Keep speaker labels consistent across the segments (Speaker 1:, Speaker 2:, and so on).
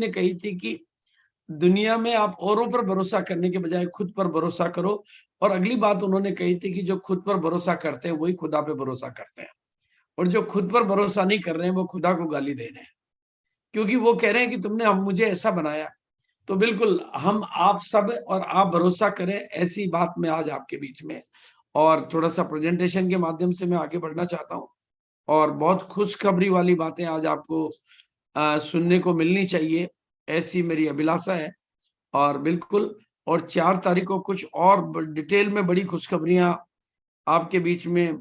Speaker 1: ने कही थी कि दुनिया में आप औरों पर भरोसा करने के बजाय खुद पर भरोसा करो। और अगली बात उन्होंने कही थी कि जो खुद पर भरोसा करते हैं वही खुदा पे भरोसा करते हैं, और जो खुद पर भरोसा नहीं कर रहे हैं वो खुदा को गाली दे रहे हैं, क्योंकि वो कह रहे हैं कि तुमने हम मुझे ऐसा बनाया। तो बिल्कुल हम आप सब और आप भरोसा करें, ऐसी बात मैं आज आपके बीच में और थोड़ा सा प्रेजेंटेशन के माध्यम से मैं आगे बढ़ना चाहता हूँ। और बहुत खुशखबरी वाली बातें आज आपको सुनने को मिलनी चाहिए, ऐसी मेरी अभिलाषा है। और बिल्कुल, और 4 तारीख को कुछ और डिटेल में बड़ी खुशखबरियां आपके बीच में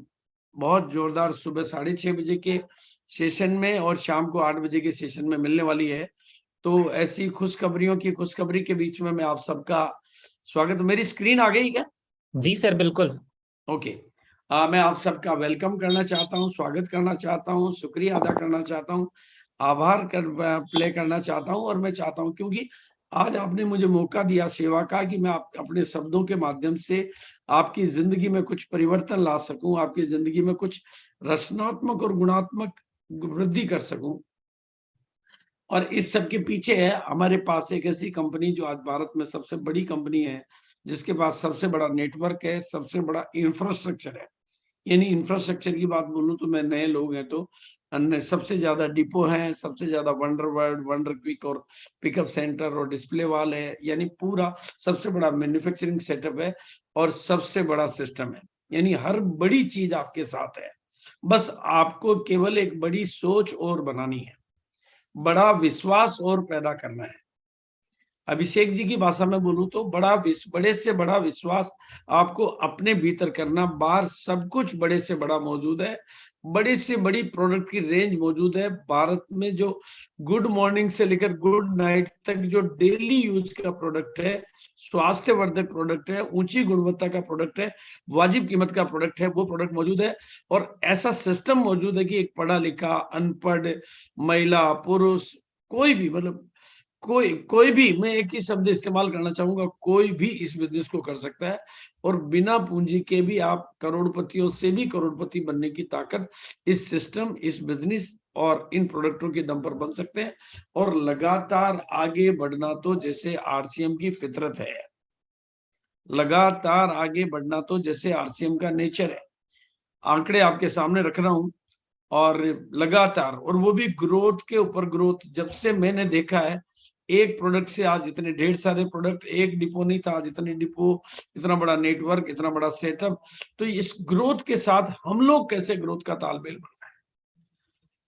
Speaker 1: बहुत जोरदार सुबह 6:30 बजे के सेशन में और शाम को 8 बजे के सेशन में मिलने वाली है। तो ऐसी खुशखबरियों की खुशखबरी के बीच में मैं आप सबका स्वागत। मेरी स्क्रीन आ गई क्या?
Speaker 2: जी सर, बिल्कुल।
Speaker 1: ओके। मैं आप सबका वेलकम करना चाहता हूँ, स्वागत करना चाहता हूँ, शुक्रिया अदा करना चाहता हूँ, आभार प्ले करना चाहता हूँ। और मैं चाहता हूँ, क्योंकि आज आपने मुझे मौका दिया सेवा का, कि मैं आप अपने शब्दों के माध्यम से आपकी जिंदगी में कुछ परिवर्तन ला सकूं, आपकी जिंदगी में कुछ रचनात्मक और गुणात्मक वृद्धि कर सकूं। और इस सब के पीछे है हमारे पास एक ऐसी कंपनी जो आज भारत में सबसे बड़ी कंपनी है, जिसके पास सबसे बड़ा नेटवर्क है, सबसे बड़ा इंफ्रास्ट्रक्चर है। यानी इंफ्रास्ट्रक्चर की बात बोलूं तो मैं, नए लोग हैं तो अन्य सबसे ज्यादा डिपो हैं, सबसे ज्यादा वंडर वर्ल्ड, वंडर क्विक और पिकअप सेंटर और डिस्प्ले वाल है। यानी पूरा सबसे बड़ा मैन्युफैक्चरिंग सेटअप है और सबसे बड़ा सिस्टम है। यानी हर बड़ी चीज आपके साथ है, बस आपको केवल एक बड़ी सोच और बनानी है, बड़ा विश्वास और पैदा करना है। अभिषेक जी की भाषा में बोलूं तो बड़े से बड़ा विश्वास आपको अपने भीतर करना। बाहर सब कुछ बड़े से बड़ा मौजूद है, बड़ी से बड़ी प्रोडक्ट की रेंज मौजूद है भारत में। जो गुड मॉर्निंग से लेकर गुड नाइट तक जो डेली यूज का प्रोडक्ट है, स्वास्थ्यवर्धक प्रोडक्ट है, ऊंची गुणवत्ता का प्रोडक्ट है, वाजिब कीमत का प्रोडक्ट है, वो प्रोडक्ट मौजूद है। और ऐसा सिस्टम मौजूद है कि एक पढ़ा लिखा, अनपढ़, महिला, पुरुष, कोई भी, मतलब कोई भी, मैं एक ही शब्द इस्तेमाल करना चाहूंगा, कोई भी इस बिजनेस को कर सकता है। और बिना पूंजी के भी आप करोड़पतियों से भी करोड़पति बनने की ताकत इस सिस्टम, इस बिजनेस और इन प्रोडक्टों के दम पर बन सकते हैं। और लगातार आगे बढ़ना तो जैसे आरसीएम की फितरत है, लगातार आगे बढ़ना तो जैसे आरसीएम का नेचर है। आंकड़े आपके सामने रख रहा हूं, और लगातार, और वो भी ग्रोथ के ऊपर ग्रोथ। जब से मैंने देखा है, एक प्रोडक्ट से आज इतने ढेर सारे प्रोडक्ट, एक डिपो नहीं था आज इतने डिपो, इतना बड़ा नेटवर्क, इतना बड़ा सेटअप। तो इस ग्रोथ के साथ हम लोग कैसे ग्रोथ का तालमेल बनाए,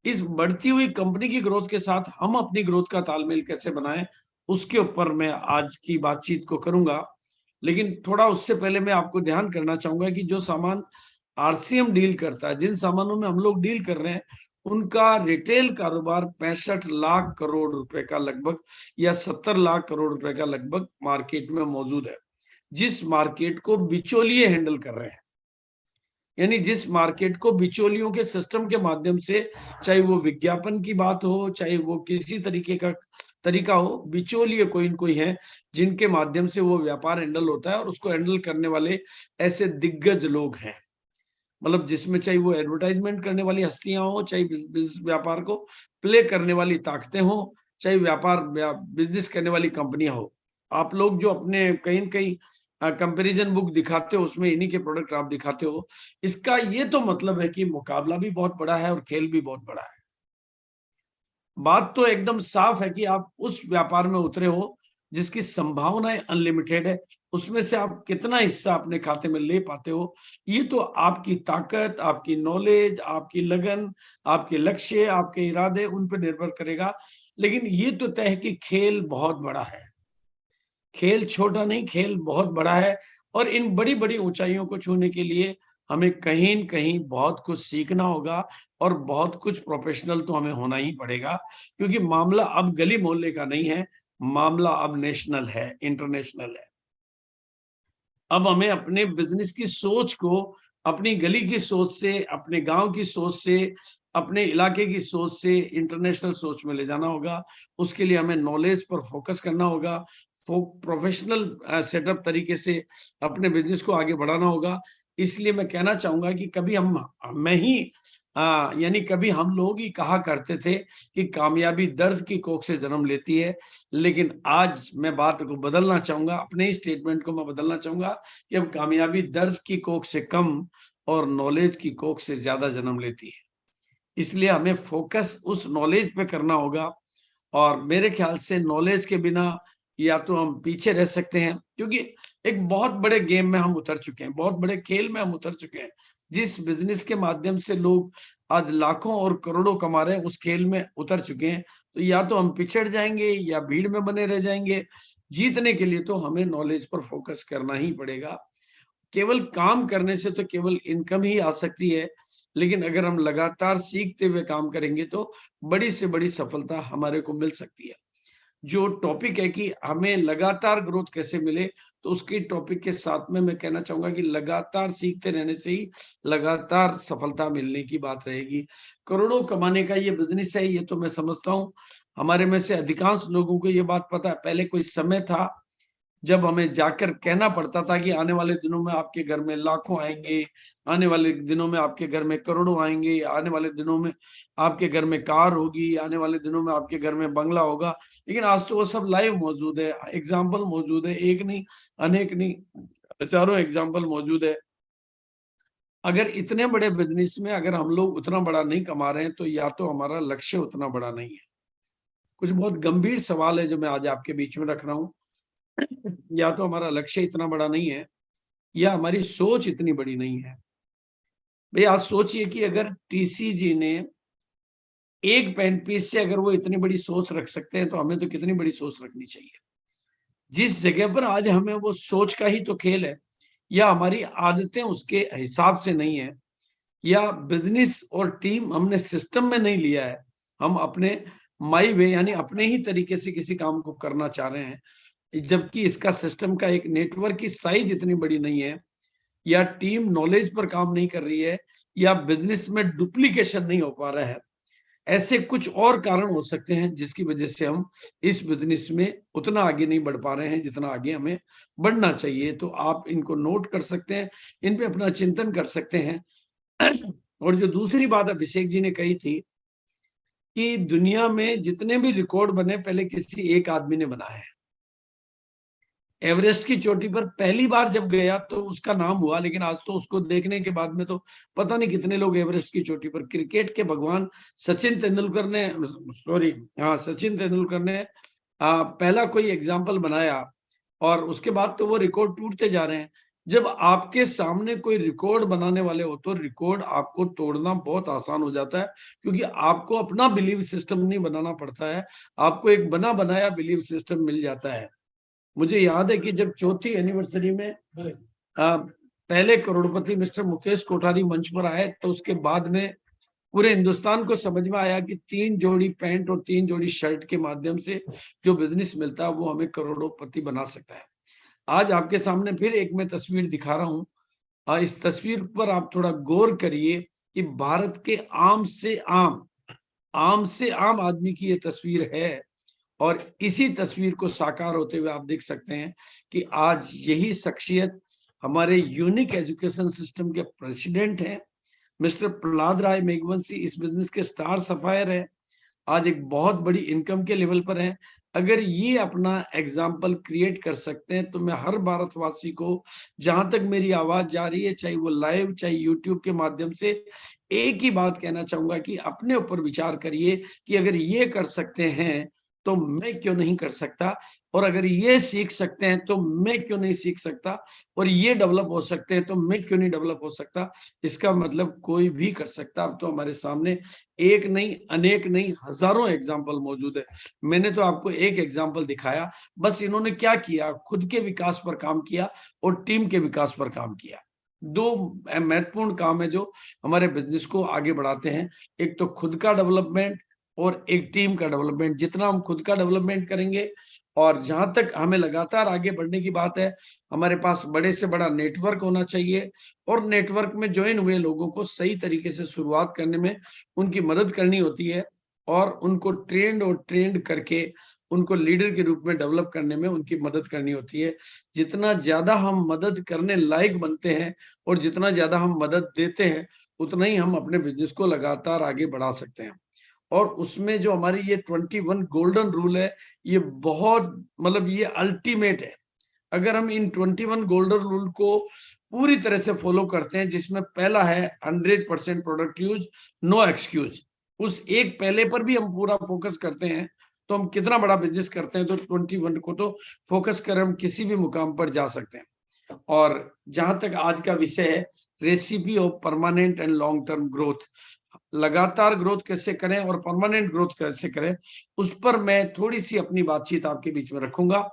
Speaker 1: इस बढ़ती हुई कंपनी की ग्रोथ के साथ हम अपनी ग्रोथ का तालमेल कैसे बनाएं, उसके ऊपर मैं आज की बातचीत को करूंगा। लेकिन थोड़ा उससे पहले मैं आपको ध्यान करना चाहूंगा कि जो सामान आरसीएम डील करता है, जिन सामानों में हम लोग डील कर रहे हैं, उनका रिटेल कारोबार 65 लाख करोड़ रुपए का लगभग, या 70 लाख करोड़ रुपए का लगभग मार्केट में मौजूद है। जिस मार्केट को बिचौलिए हैंडल कर रहे हैं, यानी जिस मार्केट को बिचौलियों के सिस्टम के माध्यम से, चाहे वो विज्ञापन की बात हो, चाहे वो किसी तरीके का तरीका हो, बिचौलिए कोई न कोई है जिनके माध्यम से वो व्यापार हैंडल होता है। और उसको हैंडल करने वाले ऐसे दिग्गज लोग हैं, मतलब जिसमें चाहे वो एडवर्टाइजमेंट करने वाली हस्तियां हो, चाहे व्यापार को प्ले करने वाली ताकतें हो, चाहे व्यापार बिजनेस करने वाली कंपनियां हो। आप लोग जो अपने कहीं न कहीं कंपैरिजन बुक दिखाते हो, उसमें इन्हीं के प्रोडक्ट आप दिखाते हो। इसका ये तो मतलब है कि मुकाबला भी बहुत बड़ा है और खेल भी बहुत बड़ा है। बात तो एकदम साफ है कि आप उस व्यापार में उतरे हो जिसकी संभावनाएं अनलिमिटेड है। उसमें से आप कितना हिस्सा अपने खाते में ले पाते हो, ये तो आपकी ताकत, आपकी नॉलेज, आपकी लगन, आपके लक्ष्य, आपके इरादे, उन पर निर्भर करेगा। लेकिन ये तो तय है कि खेल बहुत बड़ा है, खेल छोटा नहीं, खेल बहुत बड़ा है। और इन बड़ी बड़ी ऊंचाइयों को छूने के लिए हमें कहीं न कहीं बहुत कुछ सीखना होगा, और बहुत कुछ प्रोफेशनल तो हमें होना ही पड़ेगा। क्योंकि मामला अब गली मोहल्ले का नहीं है, मामला अब नेशनल है, इंटरनेशनल है। अब हमें अपने बिजनेस की सोच को अपनी गली की सोच से, अपने गांव की सोच से, अपने इलाके की सोच से इंटरनेशनल सोच में ले जाना होगा। उसके लिए हमें नॉलेज पर फोकस करना होगा, प्रोफेशनल सेटअप तरीके से अपने बिजनेस को आगे बढ़ाना होगा। इसलिए मैं कहना चाहूंगा कि कभी मैं ही यानी कभी हम लोग ही कहा करते थे कि कामयाबी दर्द की कोख से जन्म लेती है, लेकिन आज मैं बात को बदलना चाहूंगा, अपने ही स्टेटमेंट को मैं बदलना चाहूंगा कि अब कामयाबी दर्द की कोख से कम और नॉलेज की कोख से ज्यादा जन्म लेती है। इसलिए हमें फोकस उस नॉलेज पे करना होगा, और मेरे ख्याल से नॉलेज के बिना या तो हम पीछे रह सकते हैं, क्योंकि एक बहुत बड़े गेम में हम उतर चुके हैं, बहुत बड़े खेल में हम उतर चुके हैं। जिस बिजनेस के माध्यम से लोग आज लाखों और करोड़ों कमा रहे हैं, उस खेल में उतर चुके हैं। तो या तो हम पिछड़ जाएंगे या भीड़ में बने रह जाएंगे। जीतने के लिए तो हमें नॉलेज पर फोकस करना ही पड़ेगा। केवल काम करने से तो केवल इनकम ही आ सकती है, लेकिन अगर हम लगातार सीखते हुए काम करेंगे तो बड़ी से बड़ी सफलता हमारे को मिल सकती है। जो टॉपिक है कि हमें लगातार ग्रोथ कैसे मिले, तो उसके टॉपिक के साथ में मैं कहना चाहूंगा कि लगातार सीखते रहने से ही लगातार सफलता मिलने की बात रहेगी। करोड़ों कमाने का ये बिजनेस है, ये तो मैं समझता हूँ हमारे में से अधिकांश लोगों को ये बात पता है। पहले कोई समय था जब हमें जाकर कहना पड़ता था कि आने वाले दिनों में आपके घर में लाखों आएंगे, आने वाले दिनों में आपके घर में करोड़ों आएंगे, आने वाले दिनों में आपके घर में कार होगी, आने वाले दिनों में आपके घर में बंगला होगा। लेकिन आज तो वो सब लाइव मौजूद है, एग्जाम्पल मौजूद है, एक नहीं, अनेक नहीं, हजारों एग्जाम्पल मौजूद है। अगर इतने बड़े बिजनेस में अगर हम लोग उतना बड़ा नहीं कमा रहे हैं, तो या तो हमारा लक्ष्य उतना बड़ा नहीं है। कुछ बहुत गंभीर सवाल है जो मैं आज आपके बीच में रख रहा हूँ। या तो हमारा लक्ष्य इतना बड़ा नहीं है, या हमारी सोच इतनी बड़ी नहीं है। भाई आज सोचिए कि अगर टीसी जी ने एक पेंट पीस से अगर वो इतनी बड़ी सोच रख सकते हैं, तो हमें तो कितनी बड़ी सोच रखनी चाहिए। जिस जगह पर आज हमें वो सोच का ही तो खेल है, या हमारी आदतें उसके हिसाब से नहीं है, या बिजनेस और टीम हमने सिस्टम में नहीं लिया है, हम अपने माई वे यानी अपने ही तरीके से किसी काम को करना चाह रहे हैं, जबकि इसका सिस्टम का एक नेटवर्क की साइज इतनी बड़ी नहीं है, या टीम नॉलेज पर काम नहीं कर रही है, या बिजनेस में डुप्लीकेशन नहीं हो पा रहा है। ऐसे कुछ और कारण हो सकते हैं जिसकी वजह से हम इस बिजनेस में उतना आगे नहीं बढ़ पा रहे हैं जितना आगे हमें बढ़ना चाहिए। तो आप इनको नोट कर सकते हैं, इन पे अपना चिंतन कर सकते हैं। और जो दूसरी बात अभिषेक जी ने कही थी कि दुनिया में जितने भी रिकॉर्ड बने पहले किसी एक आदमी ने बनाए हैं। एवरेस्ट की चोटी पर पहली बार जब गया तो उसका नाम हुआ, लेकिन आज तो उसको देखने के बाद में तो पता नहीं कितने लोग एवरेस्ट की चोटी पर। क्रिकेट के भगवान सचिन तेंदुलकर ने, सॉरी, हाँ, सचिन तेंदुलकर ने पहला कोई एग्जाम्पल बनाया, और उसके बाद तो वो रिकॉर्ड टूटते जा रहे हैं। जब आपके सामने कोई रिकॉर्ड बनाने वाले हो, तो रिकॉर्ड आपको तोड़ना बहुत आसान हो जाता है, क्योंकि आपको अपना बिलीव सिस्टम नहीं बनाना पड़ता है, आपको एक बना बनाया बिलीव सिस्टम मिल जाता है। मुझे याद है कि जब चौथी एनिवर्सरी में पहले करोड़पति मिस्टर मुकेश कोठारी मंच पर आए, तो उसके बाद में पूरे हिंदुस्तान को समझ में आया कि 3 जोड़ी पैंट और 3 जोड़ी शर्ट के माध्यम से जो बिजनेस मिलता है वो हमें करोड़पति बना सकता है। आज आपके सामने फिर एक मैं तस्वीर दिखा रहा हूँ। इस तस्वीर पर आप थोड़ा गौर करिए कि भारत के आम से आम आदमी की ये तस्वीर है, और इसी तस्वीर को साकार होते हुए आप देख सकते हैं कि आज यही शख्सियत हमारे यूनिक एजुकेशन सिस्टम के प्रेसिडेंट हैं। मिस्टर प्रहलाद राय मेघवंशी इस बिजनेस के स्टार सफायर है, आज एक बहुत बड़ी इनकम के लेवल पर है। अगर ये अपना एग्जाम्पल क्रिएट कर सकते हैं, तो मैं हर भारतवासी को, जहां तक मेरी आवाज जा रही है, चाहे वो लाइव चाहे यूट्यूब के माध्यम से, एक ही बात कहना चाहूंगा कि अपने ऊपर विचार करिए कि अगर ये कर सकते हैं तो मैं क्यों नहीं कर सकता, और अगर ये सीख सकते हैं तो मैं क्यों नहीं सीख सकता, और ये डेवलप हो सकते हैं तो मैं क्यों नहीं डेवलप हो सकता। इसका मतलब कोई भी कर सकता। अब तो हमारे सामने एक नहीं, अनेक नहीं, हजारों एग्जाम्पल मौजूद है। मैंने तो आपको एक एग्जाम्पल दिखाया, बस इन्होंने क्या किया, खुद के विकास पर काम किया और टीम के विकास पर काम किया। दो महत्वपूर्ण काम है जो हमारे बिजनेस को आगे बढ़ाते हैं, एक तो खुद का डेवलपमेंट और एक टीम का डेवलपमेंट। जितना हम खुद का डेवलपमेंट करेंगे, और जहां तक हमें लगातार आगे बढ़ने की बात है, हमारे पास बड़े से बड़ा नेटवर्क होना चाहिए, और नेटवर्क में ज्वाइन हुए लोगों को सही तरीके से शुरुआत करने में उनकी मदद करनी होती है, और उनको ट्रेंड करके उनको लीडर के रूप में डेवलप करने में उनकी मदद करनी होती है। जितना ज्यादा हम मदद करने लायक बनते हैं और जितना ज्यादा हम मदद देते हैं, उतना ही हम अपने बिजनेस को लगातार आगे बढ़ा सकते हैं। और उसमें जो हमारी ये 21 गोल्डन रूल है, ये बहुत मतलब ये अल्टीमेट है। अगर हम इन 21 गोल्डन रूल को पूरी तरह से फॉलो करते हैं, जिसमें पहला है 100% प्रोडक्ट यूज, नो एक्सक्यूज, उस एक पहले पर भी हम पूरा फोकस करते हैं तो हम कितना बड़ा बिजनेस करते हैं, तो 21 को तो फोकस कर हम किसी भी मुकाम पर जा सकते हैं। और जहां तक आज का विषय है, recipe of permanent and long term growth, लगातार ग्रोथ कैसे करें और परमानेंट ग्रोथ कैसे करें, उस पर मैं थोड़ी सी अपनी बातचीत आपके बीच में रखूंगा।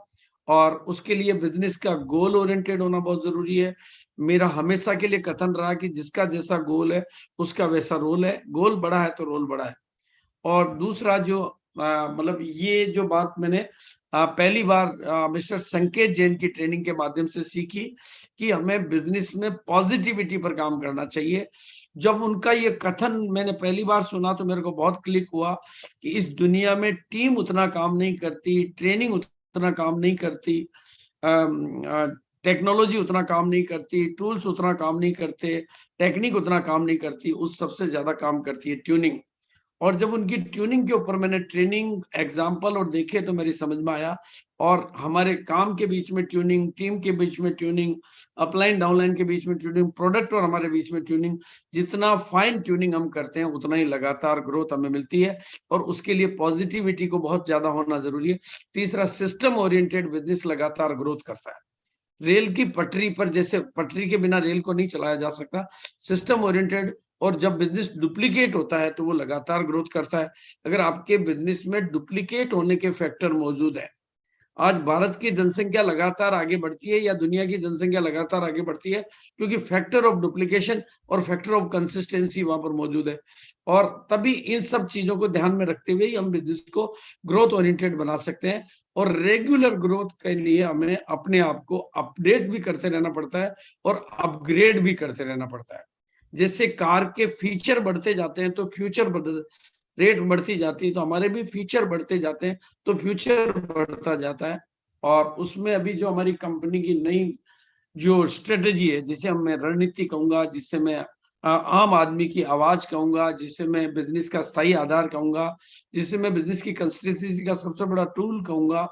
Speaker 1: और उसके लिए बिजनेस का गोल ओरिएंटेड होना बहुत जरूरी है। मेरा हमेशा के लिए कथन रहा कि जिसका जैसा गोल है उसका वैसा रोल है, गोल बड़ा है तो रोल बड़ा है। और दूसरा जो मतलब ये जो बात मैंने पहली बार मिस्टर संकेत जैन की ट्रेनिंग के माध्यम से सीखी कि हमें बिजनेस में पॉजिटिविटी पर काम करना चाहिए। जब उनका ये कथन मैंने पहली बार सुना तो मेरे को बहुत क्लिक हुआ कि इस दुनिया में टीम उतना काम नहीं करती, ट्रेनिंग उतना काम नहीं करती, टेक्नोलॉजी उतना काम नहीं करती, टूल्स उतना काम नहीं करते, टेक्निक उतना काम नहीं करती, उस सबसे ज्यादा काम करती है ट्यूनिंग। और जब उनकी ट्यूनिंग के ऊपर मैंने ट्रेनिंग एग्जाम्पल और देखे तो मेरी समझ में आया। और हमारे काम के बीच में ट्यूनिंग, टीम के बीच में ट्यूनिंग, अपलाइन डाउनलाइन के बीच में ट्यूनिंग, प्रोडक्ट और हमारे बीच में ट्यूनिंग, जितना फाइन ट्यूनिंग हम करते हैं उतना ही लगातार ग्रोथ हमें मिलती है। और उसके लिए पॉजिटिविटी को बहुत ज्यादा होना जरूरी है। तीसरा, सिस्टम ओरिएंटेड बिजनेस लगातार ग्रोथ करता है। रेल की पटरी पर, जैसे पटरी के बिना रेल को नहीं चलाया जा सकता, सिस्टम ओरिएंटेड। और जब बिजनेस डुप्लीकेट होता है तो वो लगातार ग्रोथ करता है। अगर आपके बिजनेस में डुप्लीकेट होने के फैक्टर मौजूद है, आज भारत की जनसंख्या लगातार आगे बढ़ती है या दुनिया की जनसंख्या लगातार आगे बढ़ती है, क्योंकि फैक्टर ऑफ डुप्लीकेशन और फैक्टर ऑफ कंसिस्टेंसी वहां पर मौजूद है। और तभी इन सब चीजों को ध्यान में रखते हुए हम बिजनेस को ग्रोथ ओरिएंटेड बना सकते हैं। और रेगुलर ग्रोथ के लिए हमें अपने आप को अपडेट भी करते रहना पड़ता है और अपग्रेड भी करते रहना पड़ता है। जैसे कार के फीचर बढ़ते जाते हैं तो फ्यूचर रेट बढ़ती जाती है, तो हमारे भी फीचर बढ़ते जाते हैं तो फ्यूचर बढ़ता जाता है। और उसमें अभी जो हमारी कंपनी की नई जो स्ट्रेटेजी है, जिसे मैं रणनीति कहूंगा, जिसे मैं आम आदमी की आवाज कहूंगा, जिसे मैं बिजनेस का स्थायी आधार कहूंगा, जिसे मैं बिजनेस की कंसिस्टेंसी का सबसे बड़ा टूल कहूंगा,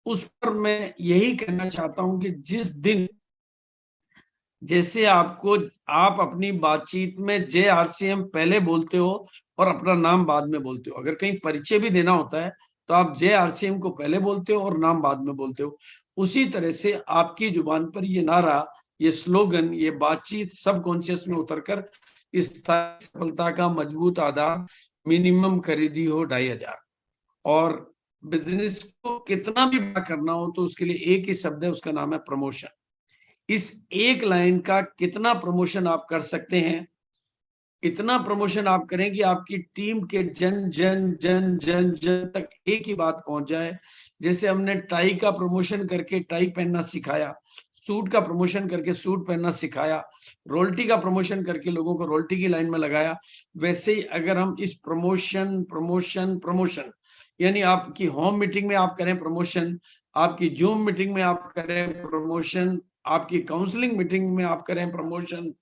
Speaker 1: उस पर मैं यही कहना चाहता हूं कि जिस दिन, जैसे आपको, आप अपनी बातचीत में जे आरसीएम पहले बोलते हो और अपना नाम बाद में बोलते हो, अगर कहीं परिचय भी देना होता है तो आप जे आरसीएम को पहले बोलते हो और नाम बाद में बोलते हो। उसी तरह से आपकी जुबान पर ये नारा, ये स्लोगन, ये बातचीत सब कॉन्शियस में उतरकर इस सफलता का मजबूत आधार, मिनिमम खरीदी हो 2500। और बिजनेस को कितना भी बड़ा करना हो तो उसके लिए एक ही शब्द है, उसका नाम है प्रमोशन। इस एक लाइन का कितना प्रमोशन आप कर सकते हैं, इतना प्रमोशन आप करें कि आपकी टीम के जन जन जन जन जन तक एक ही बात पहुंच जाए। जैसे हमने टाई का प्रमोशन करके टाई पहनना सिखाया, सूट का प्रमोशन करके सूट पहनना सिखाया, रोल्टी का प्रमोशन करके लोगों को रोल्टी की लाइन में लगाया, वैसे ही अगर हम इस प्रमोशन प्रमोशन प्रमोशन, यानी आपकी होम मीटिंग में आप करें प्रमोशन, आपकी जूम मीटिंग में आप करें प्रमोशन, आपकी काउंसलिंग मीटिंग में आप करें प्रमोशन,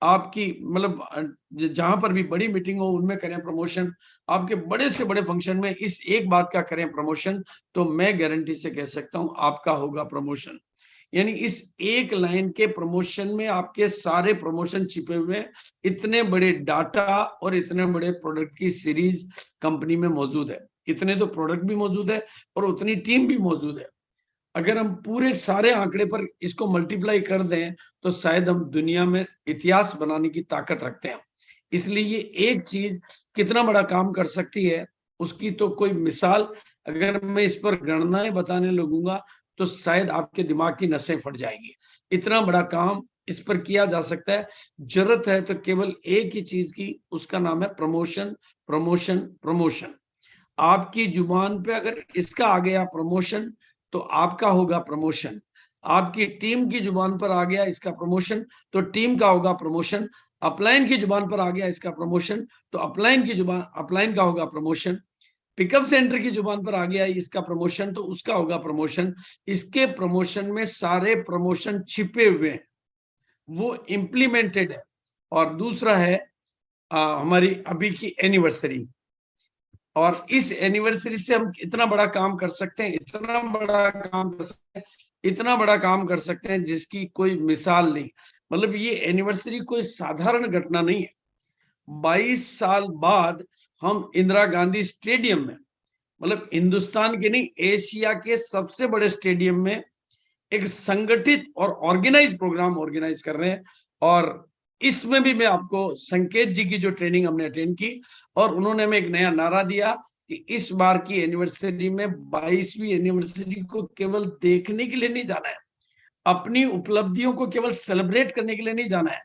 Speaker 1: आपकी मतलब जहां पर भी बड़ी मीटिंग हो उनमें करें प्रमोशन, आपके बड़े से बड़े फंक्शन में इस एक बात का करें प्रमोशन, तो मैं गारंटी से कह सकता हूं आपका होगा प्रमोशन। यानी इस एक लाइन के प्रमोशन में आपके सारे प्रमोशन छिपे हुए हैं। इतने बड़े डाटा और इतने बड़े प्रोडक्ट की सीरीज कंपनी में मौजूद है, इतने तो प्रोडक्ट भी मौजूद है और उतनी टीम भी मौजूद है। अगर हम पूरे सारे आंकड़े पर इसको मल्टीप्लाई कर दें तो शायद हम दुनिया में इतिहास बनाने की ताकत रखते हैं। इसलिए ये एक चीज कितना बड़ा काम कर सकती है, उसकी तो कोई मिसाल, अगर मैं इस पर गणनाएं बताने लगूंगा तो शायद आपके दिमाग की नसें फट जाएंगी। इतना बड़ा काम इस पर किया जा सकता है। जरूरत है तो केवल एक ही चीज की, उसका नाम है प्रमोशन प्रमोशन प्रमोशन। आपकी जुबान पे अगर इसका आ गया प्रमोशन तो आपका होगा प्रमोशन। आपकी टीम की जुबान पर आ गया इसका प्रमोशन तो टीम का होगा प्रमोशन। अपलाइन की जुबान पर आ गया इसका प्रमोशन तो अपलाइन का होगा प्रमोशन। पिकअप सेंटर की जुबान पर आ गया इसका प्रमोशन तो उसका होगा प्रमोशन। इसके प्रमोशन में सारे प्रमोशन छिपे हुए हैं, वो इंप्लीमेंटेड है। और दूसरा है हमारी अभी की एनिवर्सरी, और इस एनिवर्सरी से हम इतना बड़ा काम कर सकते हैं, इतना बड़ा काम कर सकते हैं, इतना बड़ा काम कर सकते हैं जिसकी कोई मिसाल नहीं। मतलब ये एनिवर्सरी कोई साधारण घटना नहीं है। 22 साल बाद हम इंदिरा गांधी स्टेडियम में, मतलब हिंदुस्तान के नहीं, एशिया के सबसे बड़े स्टेडियम में एक संगठित और ऑर्गेनाइज प्रोग्राम ऑर्गेनाइज कर रहे हैं। और इसमें भी मैं आपको संकेत जी की जो ट्रेनिंग हमने अटेंड की, और उन्होंने हमें एक नया नारा दिया कि इस बार की एनिवर्सरी में 22वीं एनिवर्सरी को केवल देखने के लिए नहीं जाना है, अपनी उपलब्धियों को केवल सेलिब्रेट करने के लिए नहीं जाना है,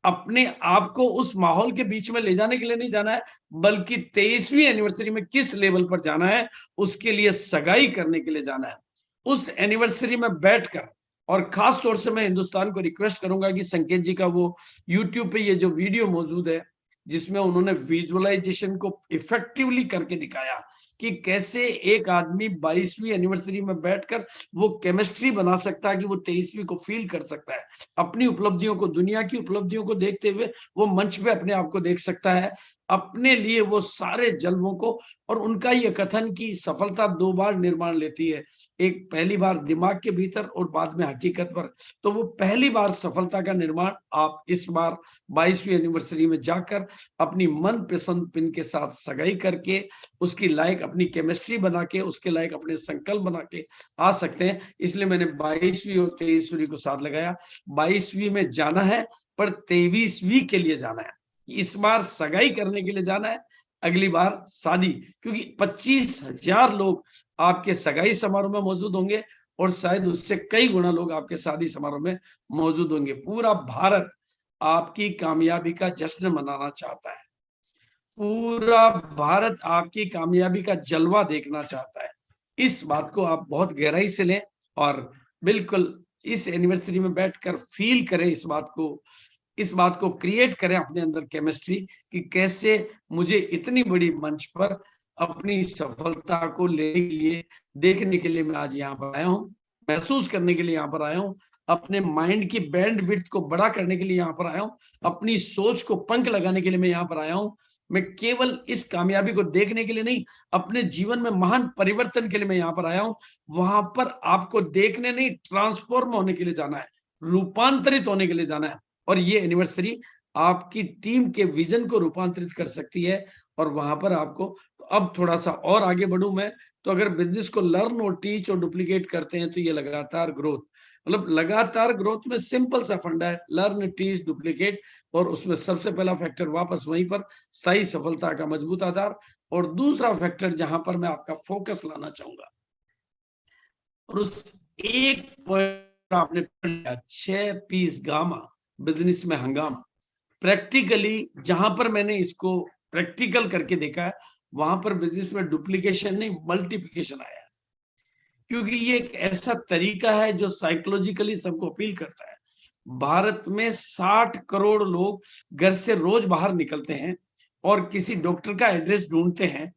Speaker 1: अपने आप को उस माहौल के बीच में ले जाने के लिए नहीं जाना है, बल्कि 23वीं एनिवर्सरी में किस लेवल पर जाना है उसके लिए सगाई करने के लिए जाना है। उस एनिवर्सरी में बैठकर, और खास तौर से मैं हिंदुस्तान को रिक्वेस्ट करूंगा कि संकेत जी का वो यूट्यूब पे ये जो वीडियो मौजूद है जिसमें उन्होंने विजुअलाइजेशन को इफेक्टिवली करके दिखाया कि कैसे एक आदमी 22वीं एनिवर्सरी में बैठकर वो केमिस्ट्री बना सकता है कि वो 23वीं को फील कर सकता है, अपनी उपलब्धियों को, दुनिया की उपलब्धियों को देखते हुए वो मंच पे अपने आप को देख सकता है, अपने लिए वो सारे जल्मों को। और उनका ये कथन कि सफलता 2 बार निर्माण लेती है, एक पहली बार दिमाग के भीतर और बाद में हकीकत पर। तो वो पहली बार सफलता का निर्माण आप इस बार 22वीं एनिवर्सरी में जाकर अपनी मन पसंद पिन के साथ सगाई करके, उसकी लायक अपनी केमिस्ट्री बना के, उसके लायक अपने संकल्प बना के आ सकते हैं। इसलिए मैंने 22वीं और 23वीं को साथ लगाया। 22वीं में जाना है पर 23वीं के लिए जाना है। इस बार सगाई करने के लिए जाना है, अगली बार शादी, क्योंकि 25,000 लोग आपके सगाई समारोह में मौजूद होंगे और शायद उससे कई गुना लोग आपके शादी समारोह में मौजूद होंगे। पूरा भारत आपकी कामयाबी का जश्न मनाना चाहता है, पूरा भारत आपकी कामयाबी का जलवा देखना चाहता है। इस बात को आप बहुत गहराई से लें और बिल्कुल इस एनिवर्सरी में बैठकर फील करें इस बात को क्रिएट करें अपने अंदर केमिस्ट्री कि कैसे मुझे इतनी बड़ी मंच पर अपनी सफलता को लेने के लिए, देखने के लिए मैं आज यहाँ पर आया हूँ, महसूस करने के लिए यहाँ पर आया हूँ, अपने माइंड की बैंड विड्थ को बड़ा करने के लिए यहाँ पर आया हूँ, अपनी सोच को पंख लगाने के लिए मैं यहाँ पर आया हूँ। मैं केवल इस कामयाबी को देखने के लिए नहीं, अपने जीवन में महान परिवर्तन के लिए मैं यहाँ पर आया हूँ। वहां पर आपको देखने नहीं, ट्रांसफॉर्म होने के लिए जाना है, रूपांतरित होने के लिए जाना है। और ये एनिवर्सरी आपकी टीम के विजन को रूपांतरित कर सकती है। और वहां पर आपको, अब थोड़ा सा और आगे बढ़ूं मैं, तो अगर बिजनेस को लर्न और टीच और डुप्लीकेट करते हैं तो ये लगातार ग्रोथ, मतलब लगातार ग्रोथ में सिंपल सा फंडा है, लर्न टीच डुप्लीकेट। और उसमें सबसे पहला फैक्टर वापस वहीं पर, स्थायी सफलता का मजबूत आधार। और दूसरा फैक्टर जहां पर मैं आपका फोकस लाना चाहूंगा, और उस एक पॉइंट आपने पढ़ लिया, 6 पीस गामा, बिजनेस में हंगामा। प्रैक्टिकली जहां पर मैंने इसको प्रैक्टिकल करके देखा है, वहां पर बिजनेस में डुप्लीकेशन नहीं, मल्टीप्लिकेशन आया है। क्योंकि ये एक ऐसा तरीका है जो साइकोलॉजिकली सबको अपील करता है। भारत में 60 करोड़ लोग घर से रोज बाहर निकलते हैं और किसी डॉक्टर का एड्रेस ढूंढते हैं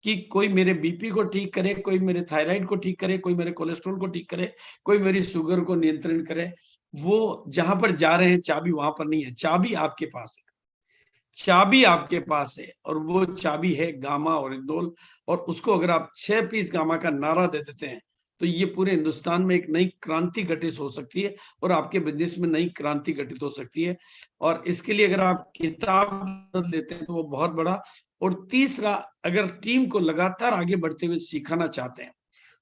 Speaker 1: कि कोई मेरे बीपी को ठीक करे, कोई मेरे थायराइड को ठीक करे, कोई मेरे कोलेस्ट्रॉल को ठीक करे, कोई मेरी शुगर को नियंत्रण करे। वो जहां पर जा रहे हैं चाबी वहां पर नहीं है, चाबी आपके पास है, चाबी आपके पास है, और वो चाबी है गामा और इंदौल। और उसको अगर आप 6 पीस गामा का नारा दे देते हैं तो ये पूरे हिंदुस्तान में एक नई क्रांति घटित हो सकती है और आपके बिजनेस में नई क्रांति घटित हो सकती है। और इसके लिए अगर आप किताब लेते हैं तो वो बहुत बड़ा। और तीसरा, अगर टीम को लगातार आगे बढ़ते हुए सिखाना चाहते हैं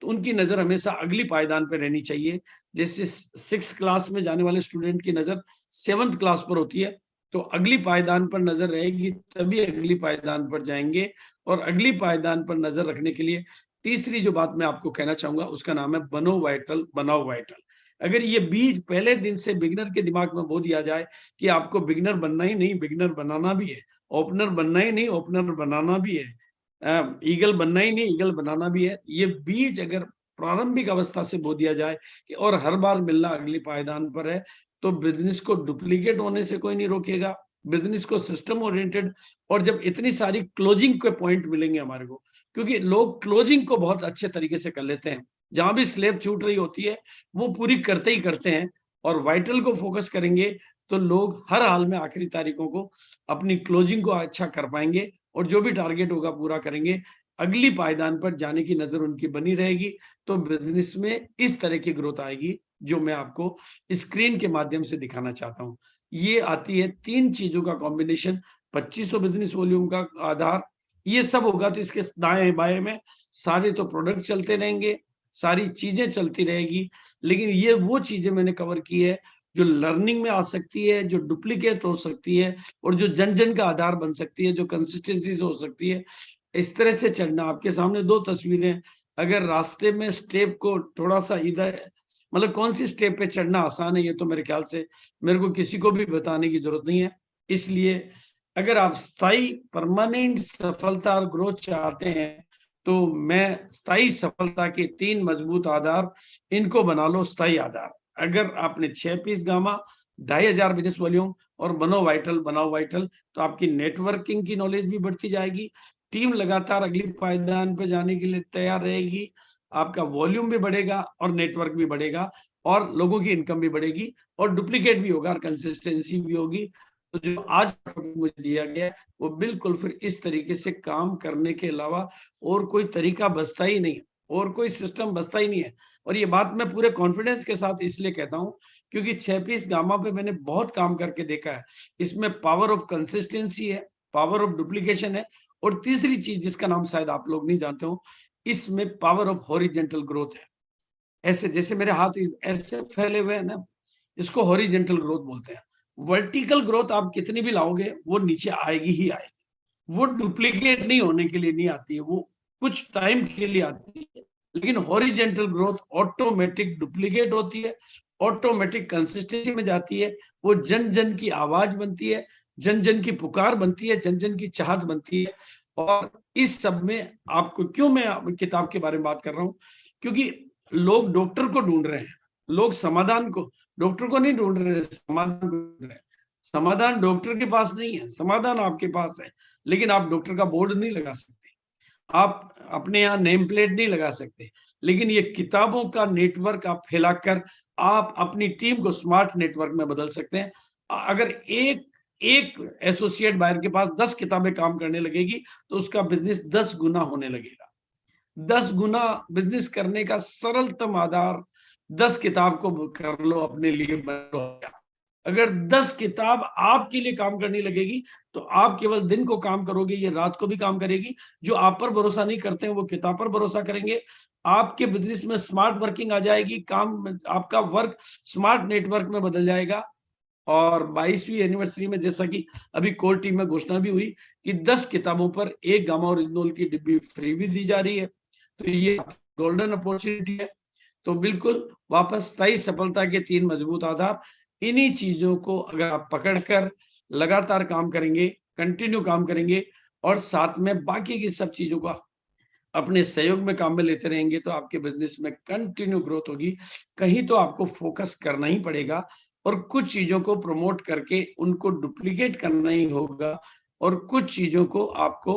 Speaker 1: तो उनकी नजर हमेशा अगली पायदान पर रहनी चाहिए। जैसे 6th क्लास में जाने वाले स्टूडेंट की नजर 7th क्लास पर होती है, तो अगली पायदान पर नजर रहेगी तभी अगली पायदान पर जाएंगे। और अगली पायदान पर नजर रखने के लिए तीसरी जो बात मैं आपको कहना चाहूंगा उसका नाम है बनो वाइटल, बनाओ वाइटल। अगर ये बीज पहले दिन से बिगिनर के दिमाग में बो दिया जाए कि आपको बिगिनर बनना ही नहीं, बिगिनर बनाना भी है, ओपनर बनना ही नहीं, ओपनर बनाना भी है, ईगल बनना ही नहीं, ईगल बनाना भी है, ये बीज अगर प्रारंभिक अवस्था से बो दिया जाए कि और हर बार मिलना अगली पायदान पर है, तो बिजनेस को डुप्लीकेट होने से कोई नहीं रोकेगा। बिजनेस को सिस्टम ओरिएंटेड, और जब इतनी सारी क्लोजिंग के पॉइंट मिलेंगे हमारे को, क्योंकि लोग क्लोजिंग को बहुत अच्छे तरीके से कर लेते हैं, जहां भी स्लेब छूट रही होती है वो पूरी करते ही करते हैं। और वाइटल को फोकस करेंगे तो लोग हर हाल में आखिरी तारीखों को अपनी क्लोजिंग को अच्छा कर पाएंगे और जो भी टारगेट होगा पूरा करेंगे। अगली पायदान पर जाने की नजर उनकी बनी रहेगी, तो बिजनेस में इस तरह की ग्रोथ आएगी जो मैं आपको स्क्रीन के माध्यम से दिखाना चाहता हूँ। ये आती है 3 चीजों का कॉम्बिनेशन, 2500 बिजनेस वॉल्यूम का आधार, ये सब होगा तो इसके दाएं बाएं में सारे तो प्रोडक्ट चलते रहेंगे, सारी चीजें चलती रहेगी। लेकिन ये वो चीजें मैंने कवर की है जो लर्निंग में आ सकती है, जो डुप्लीकेट हो सकती है और जो जन जन का आधार बन सकती है, जो कंसिस्टेंसी हो सकती है। इस तरह से चलना। आपके सामने 2 तस्वीरें, अगर रास्ते में स्टेप को थोड़ा सा इधर, मतलब कौन सी स्टेप पे चढ़ना आसान है ये तो मेरे ख्याल से मेरे को किसी को भी बताने की जरूरत नहीं है। इसलिए अगर आप स्थायी परमानेंट सफलता और ग्रोथ चाहते हैं तो मैं स्थायी सफलता के 3 मजबूत आधार, इनको बना लो स्थायी आधार। अगर आपने 6 पीस गामा, 2500 बिजनेस वॉल्यूम और बनाओ वाइटल, तो आपकी नेटवर्किंग की नॉलेज भी बढ़ती जाएगी, टीम लगातार अगली पायदान पर जाने के लिए तैयार रहेगी, आपका वॉल्यूम भी बढ़ेगा और नेटवर्क भी बढ़ेगा और लोगों की इनकम भी बढ़ेगी और डुप्लीकेट भी होगा और कंसिस्टेंसी भी होगी। तो जो आज मुझे दिया गया वो बिल्कुल फिर इस तरीके से काम करने के अलावा और कोई तरीका बचता ही नहीं है और कोई सिस्टम बचता ही नहीं है। और ये बात मैं पूरे कॉन्फिडेंस के साथ इसलिए कहता हूँ क्योंकि 6 पीस गामा पे मैंने बहुत काम करके देखा है। इसमें पावर ऑफ कंसिस्टेंसी है, पावर ऑफ डुप्लीकेशन है और तीसरी चीज जिसका नाम शायद आप लोग नहीं जानते हो, इसमें पावर ऑफ हॉरिजेंटल ग्रोथ है। ऐसे जैसे मेरे हाथ ऐसे फैले हुए हैं ना, इसको हॉरिजेंटल ग्रोथ बोलते हैं। वर्टिकल ग्रोथ आप कितनी भी लाओगे वो नीचे आएगी ही आएगी, वो डुप्लीकेट नहीं होने के लिए नहीं आती है, वो कुछ टाइम के लिए आती है। लेकिन हॉरिजेंटल ग्रोथ ऑटोमेटिक डुप्लीकेट होती है, ऑटोमेटिक कंसिस्टेंसी में जाती है, वो जन जन की आवाज बनती है, जन जन की पुकार बनती है, जन जन की चाहत बनती है। और इस सब में आपको क्यों मैं किताब के बारे में बात कर रहा हूं, क्योंकि लोग डॉक्टर को ढूंढ रहे हैं, लोग समाधान को, डॉक्टर को नहीं ढूंढ रहे, समाधान को ढूंढ रहे हैं। समाधान डॉक्टर के पास नहीं है, समाधान आपके पास है, लेकिन आप डॉक्टर का बोर्ड नहीं लगा सकते, आप अपने यहाँ नेम प्लेट नहीं लगा सकते, लेकिन ये किताबों का नेटवर्क आप फैलाकर आप अपनी टीम को स्मार्ट नेटवर्क में बदल सकते हैं। अगर एक एसोसिएट बायर के पास 10 किताबें काम करने लगेगी तो उसका बिजनेस 10 गुना होने लगेगा। 10 गुना बिजनेस करने का सरलतम आधार 10 किताब को कर लो अपने लिए। अगर 10 किताब आपके लिए काम करने लगेगी तो आप केवल दिन को काम करोगे, ये रात को भी काम करेगी। जो आप पर भरोसा नहीं करते हैं वो किताब पर भरोसा करेंगे। आपके बिजनेस में स्मार्ट वर्किंग आ जाएगी, काम आपका वर्क स्मार्ट नेटवर्क में बदल जाएगा। और 22वीं एनिवर्सरी में जैसा कि अभी कोर टीम में घोषणा भी हुई कि 10 किताबों पर 1 गामा ओरिजिनल की डिब्बी फ्री भी दी जा रही है, तो ये गोल्डन अपॉर्चुनिटी है। तो बिल्कुल वापस स्थायी सफलता के 3 मजबूत आधार, इन्हीं चीजों को अगर आप पकड़कर लगातार काम करेंगे, कंटिन्यू काम करेंगे और साथ में बाकी की सब चीजों का अपने सहयोग में काम में लेते रहेंगे तो आपके बिजनेस में कंटिन्यू ग्रोथ होगी। कहीं तो आपको फोकस करना ही पड़ेगा और कुछ चीजों को प्रमोट करके उनको डुप्लीकेट करना ही होगा और कुछ चीजों को आपको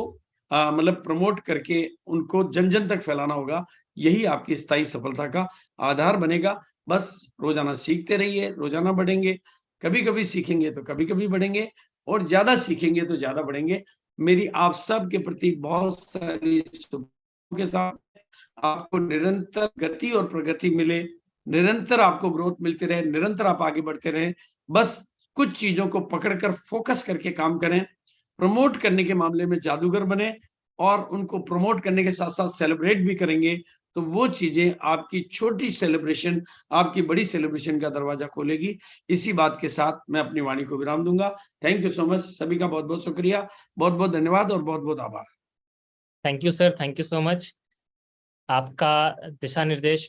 Speaker 1: मतलब प्रमोट करके उनको जन जन तक फैलाना होगा। यही आपकी स्थायी सफलता का आधार बनेगा। बस रोजाना सीखते रहिए, रोजाना बढ़ेंगे, कभी कभी सीखेंगे तो कभी कभी बढ़ेंगे और ज्यादा सीखेंगे तो ज्यादा बढ़ेंगे। मेरी आप सब के प्रति बहुत सारी के साथ आपको निरंतर गति और प्रगति मिले, निरंतर आपको ग्रोथ मिलती रहे, निरंतर आप आगे बढ़ते रहे। बस कुछ चीजों को पकड़कर फोकस करके काम करें, प्रमोट करने के मामले में जादूगर बने और उनको प्रमोट करने के साथ साथ सेलिब्रेट भी करेंगे तो वो चीजें आपकी छोटी सेलिब्रेशन आपकी बड़ी सेलिब्रेशन का दरवाजा खोलेगी। इसी बात के साथ मैं अपनी वाणी को विराम दूंगा। थैंक यू सो मच, सभी का बहुत बहुत शुक्रिया, बहुत बहुत धन्यवाद और बहुत बहुत आभार।
Speaker 2: Thank you sir, thank you so much. आपका दिशा निर्देश